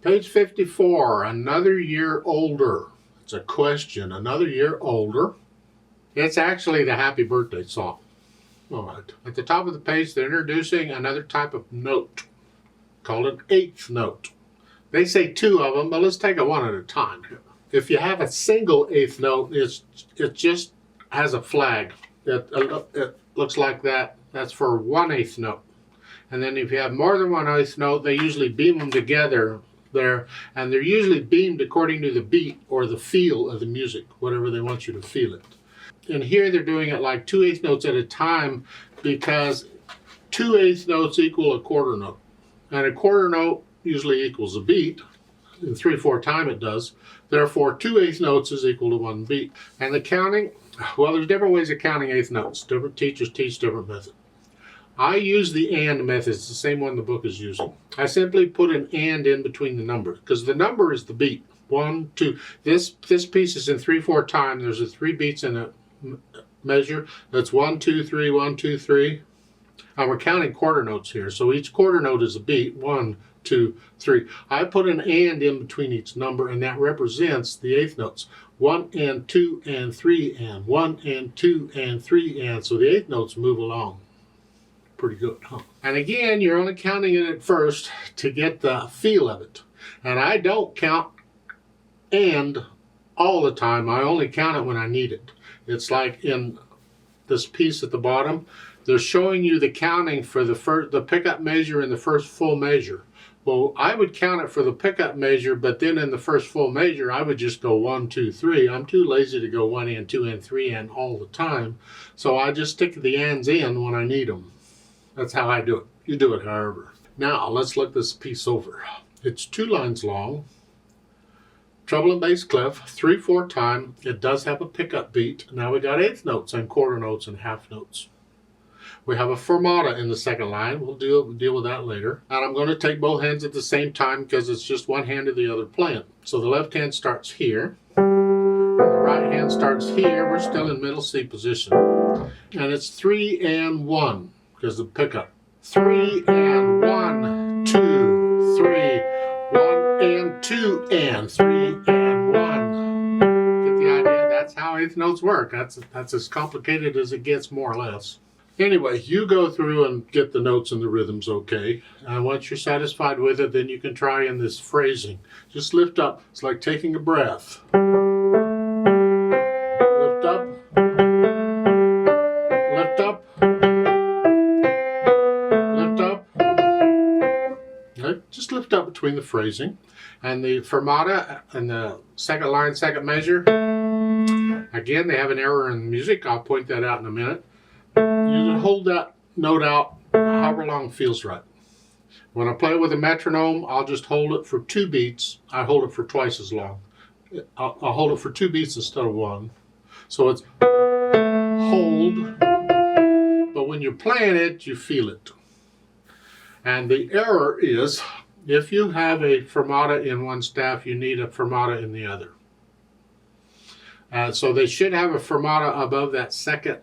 Page 54, another year older. It's a question, another year older. It's actually the happy birthday song. All right. At the top of the page, they're introducing another type of note called an eighth note. They say two of them, but let's take it one at a time. If you have a single eighth note, it just has a flag. It looks like that. That's for 1/8 note. And then if you have more than 1/8 note, they usually beam them together there, and they're usually beamed according to the beat or the feel of the music, whatever they want you to feel it. And here they're doing it like 2/8 notes at a time, because 2/8 notes equal a quarter note, and a quarter note usually equals a beat. In 3/4 time it does. Therefore 2/8 notes is equal to 1 beat. And the counting, well, there's different ways of counting eighth notes. Different teachers teach different methods. I use the and method. It's the same one the book is using. I simply put an and in between the numbers, because the number is the beat. 1, 2. This piece is in 3/4 time. There's 3 beats in a measure. That's 1, 2, 3, 1, 2, 3. And we're counting quarter notes here. So each quarter note is a beat. 1, 2, 3. I put an and in between each number, and that represents the eighth notes. 1 and 2 and 3 and 1 and 2 and 3 and. So the eighth notes move along. Pretty good, huh? And again, you're only counting it at first to get the feel of it. And I don't count and all the time. I only count it when I need it. It's like in this piece at the bottom, they're showing you the counting for the pickup measure and the first full measure. Well, I would count it for the pickup measure, but then in the first full measure, I would just go 1, 2, 3. I'm too lazy to go 1 and 2 and 3 and all the time. So I just stick the ands in when I need them. That's how I do it. You do it however. Now, let's look this piece over. It's 2 lines long. Treble and bass clef, 3/4 time. It does have a pickup beat. Now we got eighth notes and quarter notes and half notes. We have a fermata in the second line. We'll deal with that later. And I'm going to take both hands at the same time because it's just one hand to the other playing. So the left hand starts here. And the right hand starts here. We're still in middle C position. And it's 3 and 1. Because the pickup. 3 and 1, 2, 3, 1 and 2 and 3 and 1. Get the idea? That's how eighth notes work. That's as complicated as it gets, more or less. Anyway, you go through and get the notes and the rhythms okay. And once you're satisfied with it, then you can try in this phrasing. Just lift up. It's like taking a breath. Lift up. Lift up. Just lift up between the phrasing. And the fermata and the second line, second measure, again, they have an error in the music. I'll point that out in a minute. You just hold that note out however long feels right. When I play it with a metronome, I'll just hold it for 2 beats. I hold it for twice as long. I'll hold it for 2 beats instead of 1. So it's hold, but when you're playing it, you feel it. And the error is, if you have a fermata in one staff, you need a fermata in the other. So they should have a fermata above that second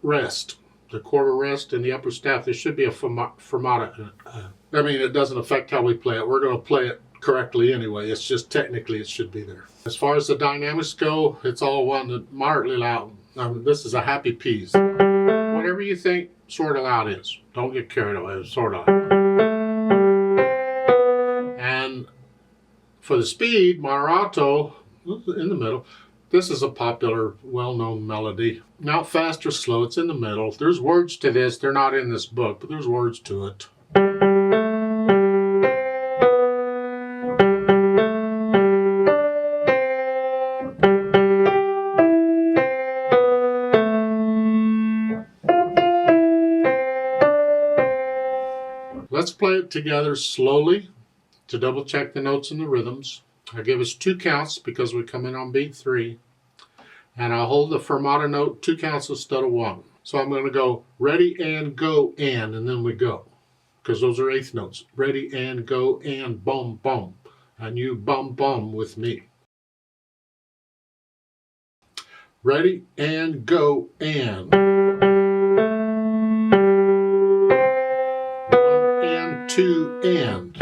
rest, the quarter rest in the upper staff. There should be a fermata. I mean, it doesn't affect how we play it. We're going to play it correctly anyway. It's just technically it should be there. As far as the dynamics go, it's all one moderately loud. This is a happy piece. Whatever you think sort of loud is. Don't get carried away. It's sort of loud. And for the speed, moderato, in the middle. This is a popular, well-known melody. Not fast or slow, it's in the middle. There's words to this. They're not in this book, but there's words to it. Let's play it together slowly to double check the notes and the rhythms. I give us 2 counts because we come in on beat 3. And I'll hold the fermata note 2 counts instead of 1. So I'm going to go ready and go and then we go. Because those are eighth notes. Ready and go and boom, boom. And you bum, bum with me. Ready and go and. 1 and 2 and.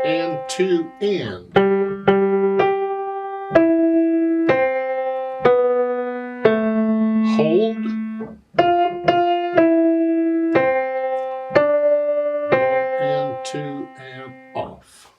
and to end. Hold. And to and off.